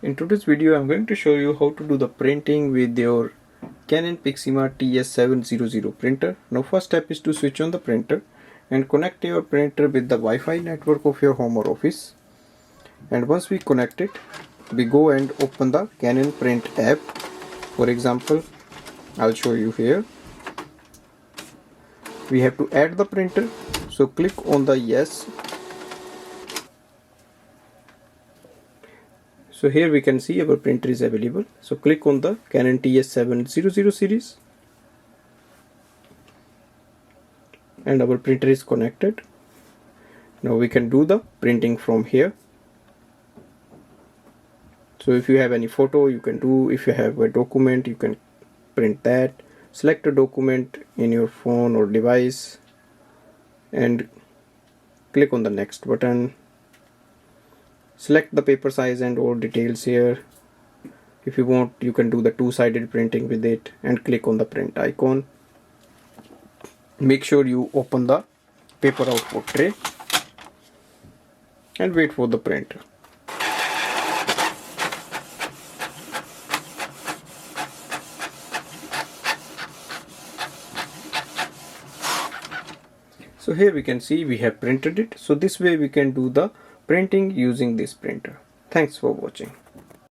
In today's video, I'm going to show you how to do the printing with your Canon PIXMA TS700 printer. Now first step is to switch on the printer and connect your printer with the Wi-Fi network of your home or office. And once we connect it, we go and open the Canon Print App. For example, I'll show you here. We have to add the printer, so click on the yes. So here we can see our printer is available. So click on the Canon TS700 series and our printer is connected. Now we can do the printing from here. So if you have any photo, you can do. If you have a document, you can print that. Select a document in your phone or device and click on the next button. Select the paper size and all details here. If you want, you can do the two-sided printing with it and click on the print icon. Make sure you open the paper output tray and wait for the printer. So here we can see we have printed it. So this way we can do the printing using this printer. Thanks for watching.